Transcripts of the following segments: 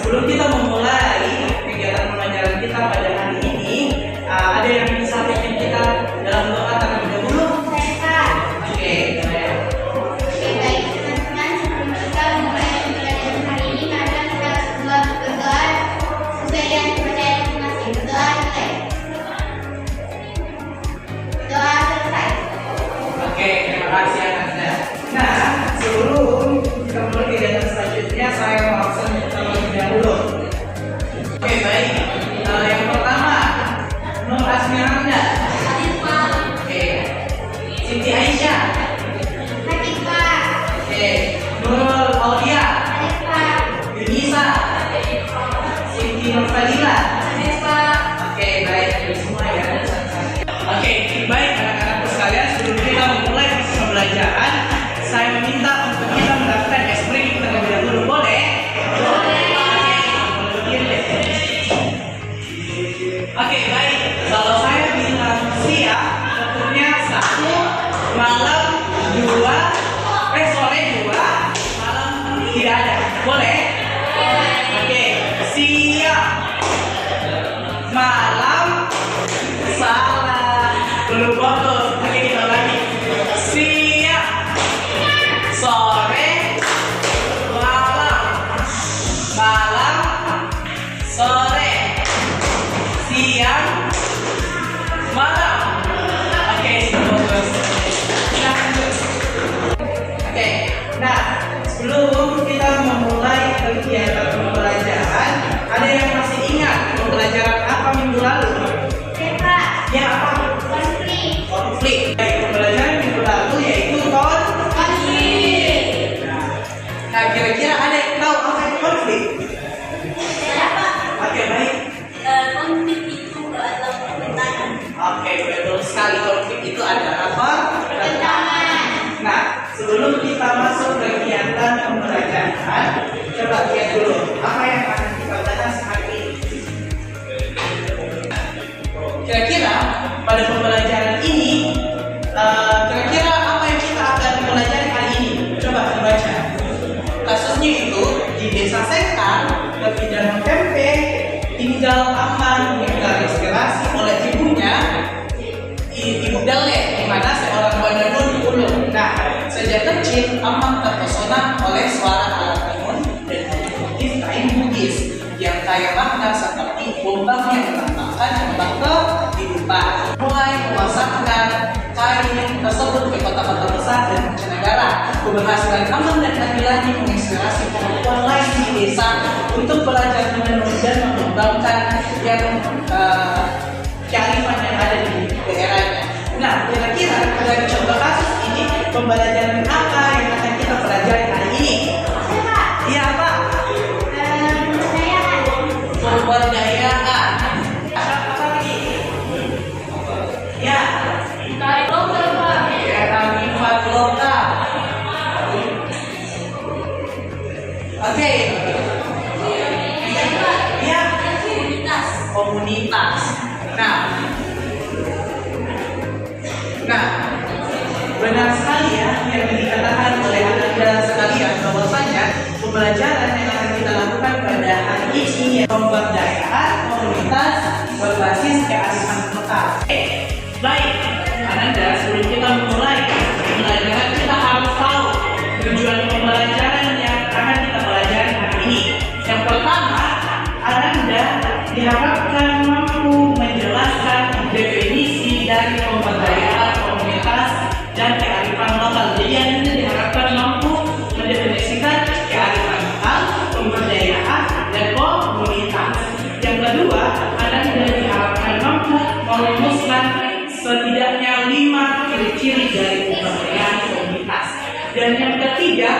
sebelum kita memulai kegiatan pembelajaran kita pada hari ini, ada yang bisa pimpin kita dalam doa terlebih dahulu? Oke, Baik teman-teman, sebelum kita memulai pembelajaran hari ini, mari kita berdoa sesuai dengan kepercayaan masing-masing. Berdoa mulai. Doa selesai. Oke, terima kasih Ananda. Nah, sebelum kita mulai kegiatan selanjutnya, saya mau absen terlebih dahulu. Oke, baik. Yang pertama, Nur Asmiranda. Oke. Siti Aisyah. Oke. Nurul Aulia. Yunisa. Siti Nurfadila. Oke, baik. Semua ya. Oke, baik anak-anakku sekalian, sebelum kita memulai proses pembelajaran, saya meminta untuk kita mendapatkan esprit terlebih dahulu. Boleh? Oke, baik. Kalau saya bilang siang, tentunya 1, malam 2, sore 2, malam tidak ada. Boleh? Oke, siang, malam, salah, belum fokus. Oke, kita lagi. Siang, sore, malam, malam, sore, siang, malam. Oke, fokus. Oke, nah sebelum kita memulai kegiatan pembelajaran, ada yang masih ingat pembelajaran apa minggu lalu? Ya, apa? Konflik. Baik, pembelajaran minggu lalu yaitu konflik. Nah, kira-kira ada yang tahu apa itu konflik? Oke, baik. Konflik itu adalah pertentangan. Oke, betul sekali. Konflik itu adalah pertentangan. Nah, sebelum kita masuk kegiatan pembelajaran, coba lihat dulu apa yang akan kita bahas hari ini. Kira-kira pada pembelajaran ini, kira-kira apa yang kita akan pelajari hari ini? Coba dibaca. Kasusnya itu di Desa Sengkang, terpidana tempe tinggal aman diterinspirasi oleh ibunya, Ibu Dale, di mana seorang Banyanun ulung. Nah, sejak kecil Amang terpesona oleh suara alat tenun dan motif kain Bugis yang kaya makna seperti bombang yang melambangkan kehidupan. Mulai memasarkan kain tersebut ke kota-kota besar dan mancanegara. Keberhasilan Amang dan laki-laki menginspirasi perempuan lain di desa untuk belajar menenun dan mengembangkan yang kearifan yang ada di daerahnya. Nah, kira-kira dari contoh kasus ini, pembelajaran apa yang akan kita pelajari hari ini? Iya, Pak. Pemberdayaan. Apa lagi? Ya. Kearifan lokal. Oke. Ya. Komunitas. Nah, benar sekali ya yang dikatakan oleh Anda sekalian bahwasanya pembelajaran yang akan kita lakukan pada hari ini yaitu pemberdayaan komunitas berbasis kearifan lokal. Baik, Anda sebelum kita memulai pembelajaran kita harus tahu tujuan pembelajaran yang akan kita pelajari hari ini. Yang pertama, Anda diharapkan mampu menjelaskan definisi dari pemberdayaan komunitas dan kearifan lokal. Jadi Anda diharapkan mampu mendefinisikan kearifan lokal, pemberdayaan, dan komunitas. Yang kedua, Anda diharapkan mampu merumuskan setidaknya 5 ciri-ciri dari pemberdayaan komunitas. Dan yang ketiga,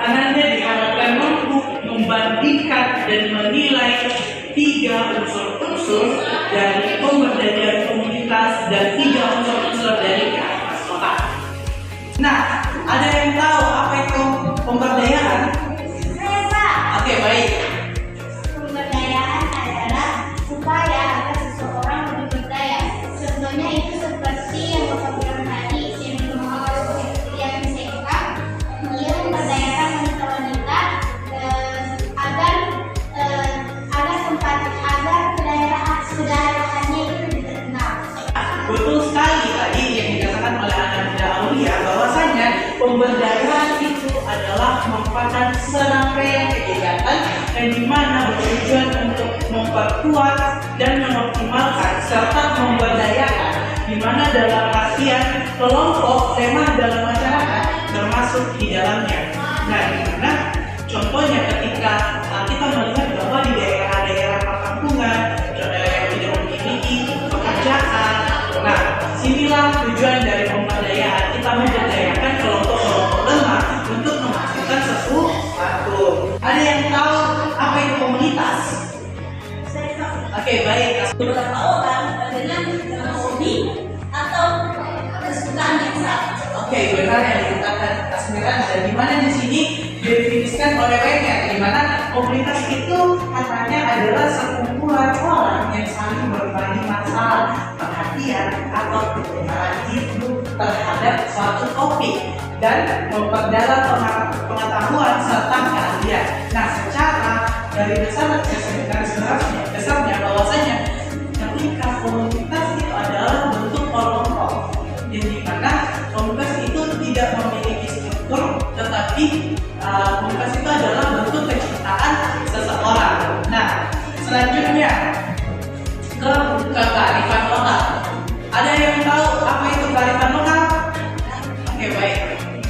Anda diharapkan mampu membandingkan dan menilai 3 unsur-unsur dari pemberdayaan komunitas dan 3 unsur-unsur dari kearifan lokal. Nah, ada yang tahu apa itu pemberdayaan? Oke, baik. Pemberdayaan adalah upaya agar seseorang lebih berdaya. Contohnya itu seperti yang Bapak bilang tadi, yang memberdayakan wanita-wanita agar yang dimana bertujuan untuk memperkuat dan mengoptimalkan serta memberdayakan, di mana dalam artian kelompok lemah dalam masyarakat termasuk di dalamnya. Nah, di mana contohnya ketika kita melihat bahwa di daerah-daerah perkampungan yang tidak memiliki pekerjaan, nah sinilah tujuan dari pemberdayaan. Kita memberdayakan kelompok-kelompok lemah untuk menghasilkan sesuatu. Ada yang tahu apa itu komunitas? Oke, baik. Beberapa orang dengan hobi atau kesukaan yang sama. Oke, benar yang dikatakan Asmiran. Dan di mana di sini didefinisikan oleh Wenger, di mana komunitas itu katanya adalah sekumpulan orang yang saling berbagi masalah, perhatian atau kebenaran hidup terhadap suatu topik dan memperdalam pengetahuan serta keahlian. Nah, secara dari besarnya bahwasanya ketika komunitas itu adalah bentuk kelompok, yang dimana komunitas itu tidak memiliki struktur, tetapi komunitas itu adalah bentuk kecintaan seseorang. Nah, selanjutnya ke kearifan lokal. Ada yang tahu apa itu kearifan lokal? Oke, baik.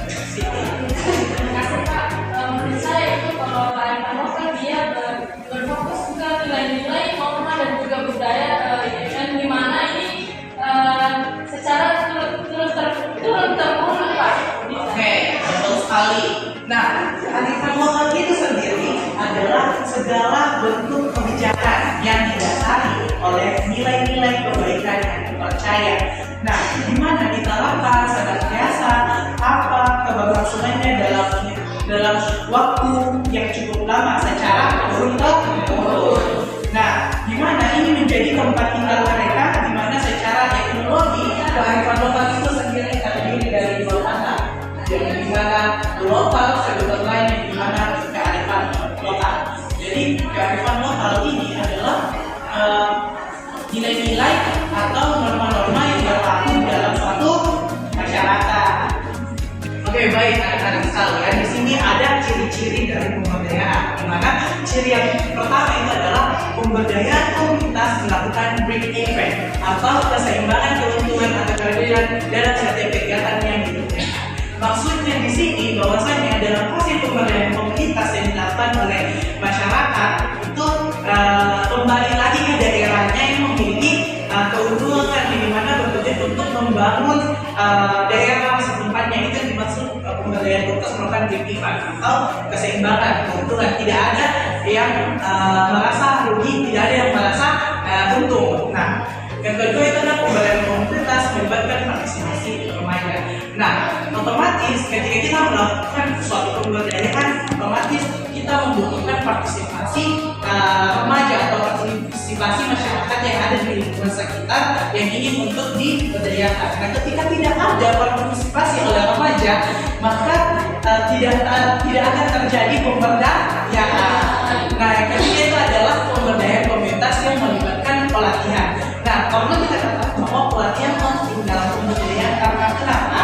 Siti. Terima Pak. Menurut saya itu kalau kearifan lokal dia berfokus ke nilai-nilai norma dan juga budaya yang dimana ini secara turun temurun Pak. Oke, betul sekali. Nah, kearifan lokal itu sendiri adalah segala bentuk kebijakan yang didasari oleh nilai-nilai kebaikan yang dipercaya. Nah, di mana diterapkan senantiasa apa keberlangsungannya dalam waktu yang cukup lama secara turun-temurun. Nah, di mana ini menjadi tempat tinggal mereka, di mana secara teknologi kearifan lokal itu sendiri terdiri dari dua kata, yang dimana lokal sebutan lain yang dimana kearifan lokal. Jadi kearifan lokal ini adalah nilai-nilai atau norma-norma yang berlaku dalam suatu masyarakat. Oke, baik anak-anak sekalian, di sini ada ciri-ciri dari pemberdayaan. Di mana ciri yang pertama itu adalah pemberdayaan komunitas melakukan break even atau keseimbangan keuntungan atau keadilan dalam setiap kegiatan yang dilakukan. Maksudnya di sini bahwasanya dalam hasil pemberdayaan komunitas yang dilakukan oleh masyarakat itu kembali lagi ke daerahnya yang memiliki keuntungan di mana bertujuan untuk membangun daerah setempatnya. Itu yang dimaksud pemberdayaan komunitas melakukan break even atau keseimbangan keuntungan. Tidak ada yang merasa rugi, tidak ada yang merasa untung. Nah, yang kedua itu adalah pemberdayaan komunitas melibatkan partisipasi remaja. Nah, otomatis ketika kita melakukan suatu pemberdayaan, otomatis kita membutuhkan partisipasi remaja atau partisipasi masyarakat yang ada di lingkungan sekitar yang ingin untuk diberdayakan. Nah, ketika tidak ada partisipasi oleh remaja, maka tidak akan terjadi pemberdayaan. Nah, yang ketiga itu adalah pemberdayaan komunitas yang melibatkan pelatihan. Nah, kalau kita katakan bahwa pelatihan penting dalam pemberdayaan karena kenapa?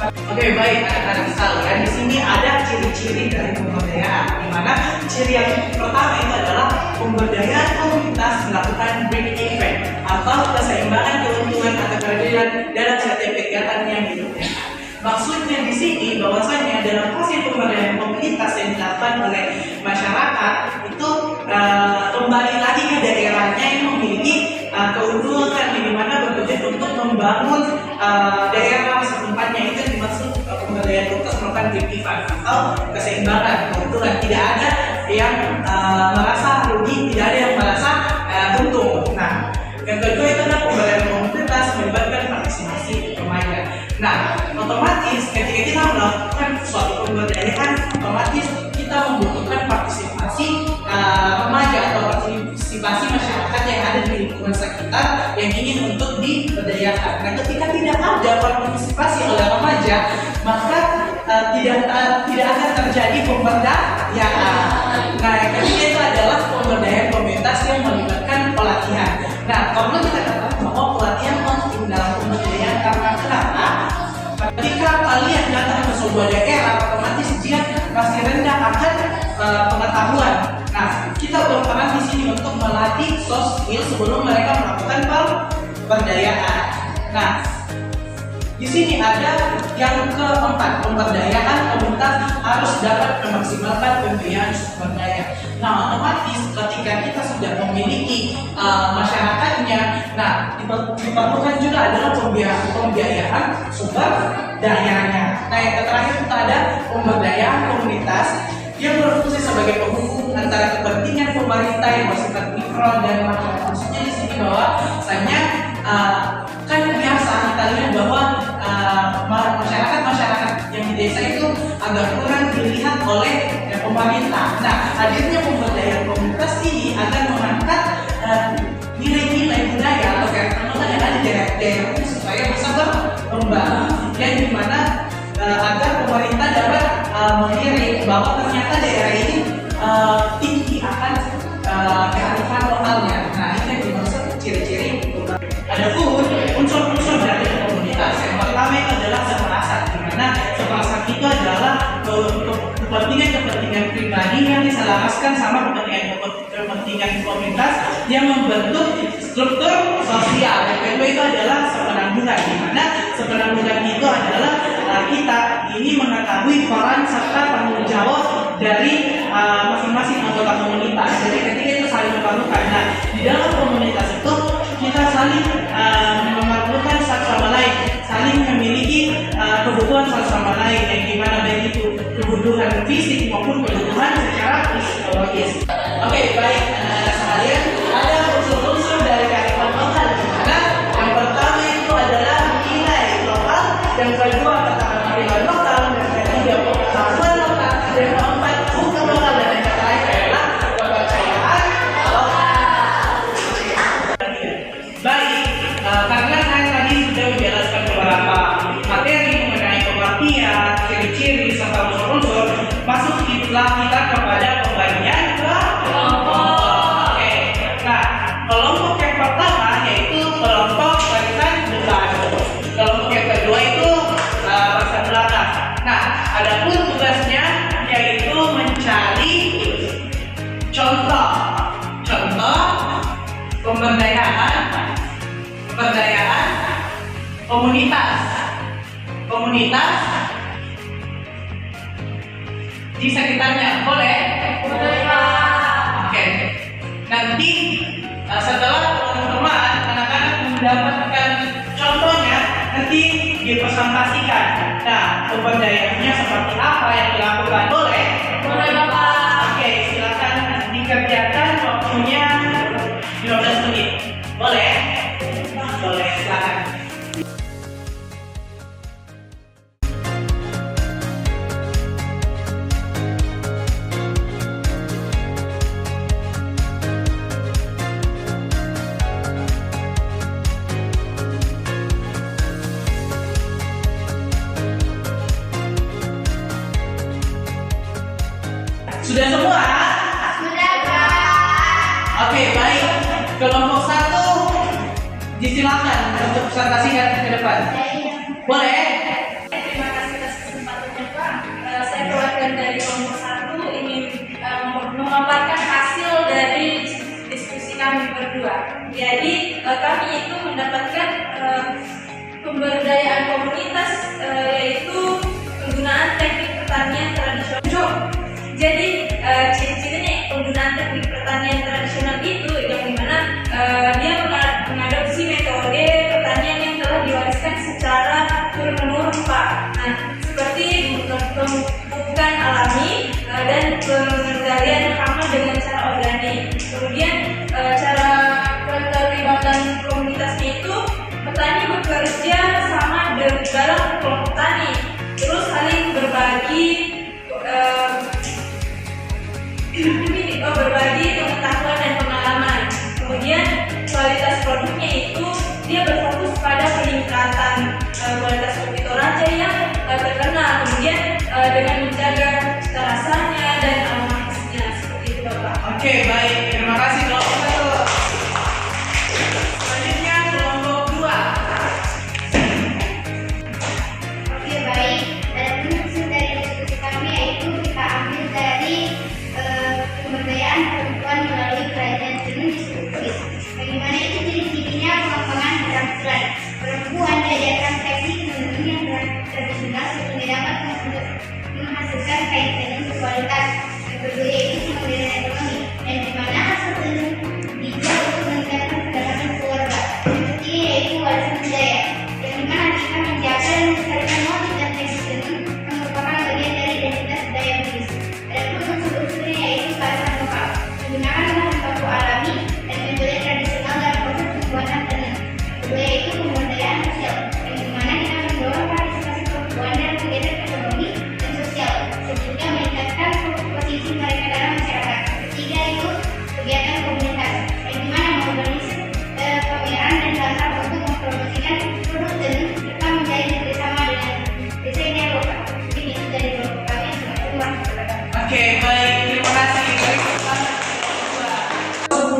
Oke, baik anak-anak sekalian, di sini ada ciri-ciri dari pemberdayaan. Di mana ciri yang pertama itu adalah pemberdayaan komunitas melakukan break even atau keseimbangan keuntungan atau keadilan dalam setiap kegiatan yang dilakukan. Maksudnya di sini bahwasanya dalam hasil pemberdayaan komunitas yang dilakukan oleh masyarakat itu kembali lagi ke daerahnya yang memiliki keuntungan di mana bertujuan untuk membangun daerah setempatnya. Itu yang dimaksud pemberdayaan komunitas melakukan break even atau keseimbangan keuntungan. Tidak ada yang merasa rugi, tidak ada yang merasa untung. Nah, yang kedua itu adalah pemberdayaan komunitas melibatkan partisipasi remaja. Nah, otomatis ketika kita melakukan suatu pemberdayaan, otomatis kita membutuhkan partisipasi remaja atau partisipasi masyarakat yang ada di lingkungan sekitar yang ingin untuk diberdayakan. Nah, ketika tidak ada partisipasi oleh remaja, maka tidak akan terjadi pemberdayaan. Nah, yang ketiga itu adalah pemberdayaan komunitas yang melibatkan pelatihan. Nah, kalau kita katakan bahwa pelatihan penting dalam pemberdayaan karena kenapa? Ketika kalian datang ke sebuah daerah, otomatis dia masih rendah akan pengetahuan. Nah, Nah, kita berperan di sini untuk melatih soft skill sebelum mereka melakukan pemberdayaan. Nah, di sini ada yang keempat, pemberdayaan komunitas harus dapat memaksimalkan pembiayaan sumber daya. Nah, otomatis ketika kita sudah memiliki masyarakatnya, nah diperlukan juga adalah pembiayaan sumber dayanya. Nah, yang terakhir kita ada pemberdayaan komunitas yang berfungsi sebagai penghubung antara kepentingan pemerintah yang bersifat mikro dan makro. Maksudnya di sini bahwa misalnya kan biasa kita lihat bahwa masyarakat yang di desa itu agak kurang dilihat oleh pemerintah. Nah, hadirnya pemberdayaan komunitas ini akan mengangkat nilai-nilai budaya atau karakter yang ada di daerah itu supaya bisa berkembang. Dan di mana agar pemerintah dapat melirik bahwa ternyata daerah ini tinggi akan kearifan lokalnya. Nah, ini yang dimaksud ciri-ciri. Adapun unsur-unsur dari komunitas yang pertama itu adalah seperasan, di mana seperasan itu adalah kepentingan pribadi yang diselaraskan sama kepentingan komunitas yang membentuk struktur sosial. Yang kedua itu adalah sepenanggungan, di mana sepenanggungan itu adalah kita ini mengetahui peran serta tanggung jawab dari masing-masing anggota komunitas. Jadi ketika itu saling memerlukan. Nah, di dalam komunitas itu kita saling memerlukan satu sama lain, saling memiliki kebutuhan satu sama lain, yang dimana baik itu kebutuhan fisik maupun kebutuhan secara psikologis. Oke, baik anak-anak sekalian, ada unsur-unsur dari kearifan lokal. Nah, yang pertama itu adalah nilai lokal, yang kedua keterampilan lokal, dan ketiga pengetahuan lokal, dan keempat hukum lokal, dan yang terakhir adalah kepercayaan lokal. Baik, karena saya tadi sudah menjelaskan beberapa materi mengenai pengertian, ciri-ciri, serta unsur-unsur, masuklah kita kepada pembagian kelompok. Oke, nah kelompok yang pertama yaitu kelompok barisan depan. Kelompok yang kedua itu barisan belakang. Nah, adapun tugasnya yaitu mencari contoh pemberdayaan komunitas di sekitarnya. Boleh? Boleh, Pak. Oke. Nanti setelah teman-teman anak-anak mendapatkan contohnya, nanti dipresentasikan. Nah, pemberdayaannya seperti apa yang dilakukan? Boleh? Boleh, Bapak. Oke, silakan dikerjakan, waktunya 15 menit. Boleh? Boleh, silakan. Sudah semua? Sudah, Kak. Oke, baik. Kelompok 1 disilakan untuk presentasikan ke depan. Boleh? Terima kasih atas kesempatannya, Pak. Saya perwakilan dari kelompok 1 ingin memaparkan hasil dari diskusi kami berdua. Jadi kami itu mendapatkan pemberdayaan komunitas, yaitu penggunaan teknik pertanian tradisional. Jadi ciri-cirinya penggunaan teknik pertanian tradisional itu yang dimana dia mengadopsi metode pertanian yang telah diwariskan secara turun-menurun, Pak. Nah, seperti pemupukan alami dan pengendalian hama dengan cara organik. Kemudian cara keterlibatan komunitasnya itu petani bekerja sama dalam kelompok tani, terus saling berbagi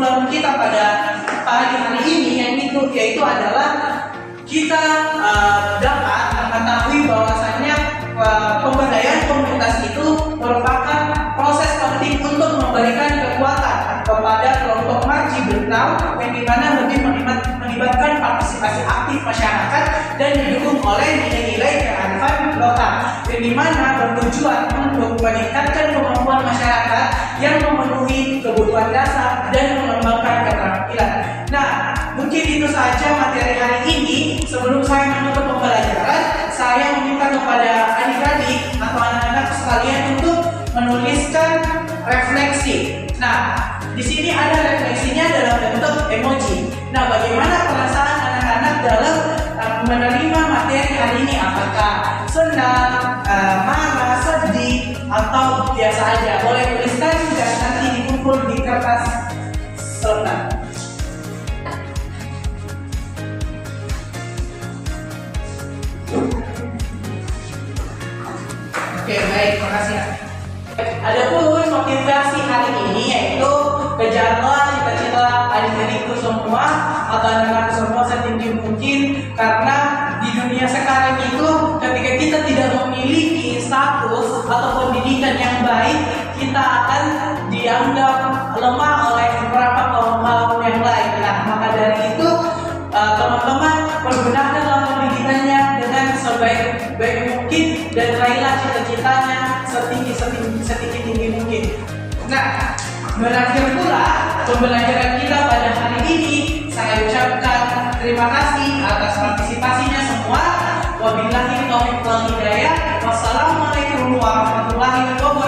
kumpulan kita pada pagi hari ini yaitu adalah kita dapat mengetahui bahwasannya pemberdayaan komunitas itu merupakan proses penting untuk memberikan kekuatan kepada kelompok margi Bentau yang dimana lebih melibatkan partisipasi aktif masyarakat dan didukung oleh nilai-nilai kearifan lokal yang dimana bertujuan untuk meningkatkan kemampuan masyarakat yang memenuhi kebutuhan dasar dan mengembangkan keterampilan. Nah, mungkin itu saja materi hari ini. Sebelum saya menutup pembelajaran, saya meminta kepada adik-adik atau anak-anak sekalian untuk menuliskan refleksi. Nah, di sini ada refleksinya dalam bentuk emoji. Nah, bagaimana perasaan anak-anak dalam menerima materi hari ini? Apakah senang, marah, sedih, atau biasa aja? Boleh tuliskan dan nanti dikumpul di kertas selembar. Oke, baik, makasih ya. Adapun motivasi hari ini yaitu kejarlah cita-cita adik-adikku semua atau anak-anak semua setinggi mungkin, karena di dunia sekarang itu ketika kita tidak memiliki status atau pendidikan yang baik, kita akan dianggap lemah oleh beberapa kaum yang lain. Nah, maka dari itu teman-teman pergunakanlah pendidikannya dengan sebaik-baik mungkin dan raihlah cita-citanya setinggi mungkin. Nah, berakhir pula pembelajaran kita pada hari ini. Saya ucapkan terima kasih atas partisipasinya semua. Wabillahi taufiq wal hidayah. Wassalamualaikum warahmatullahi wabarakatuh.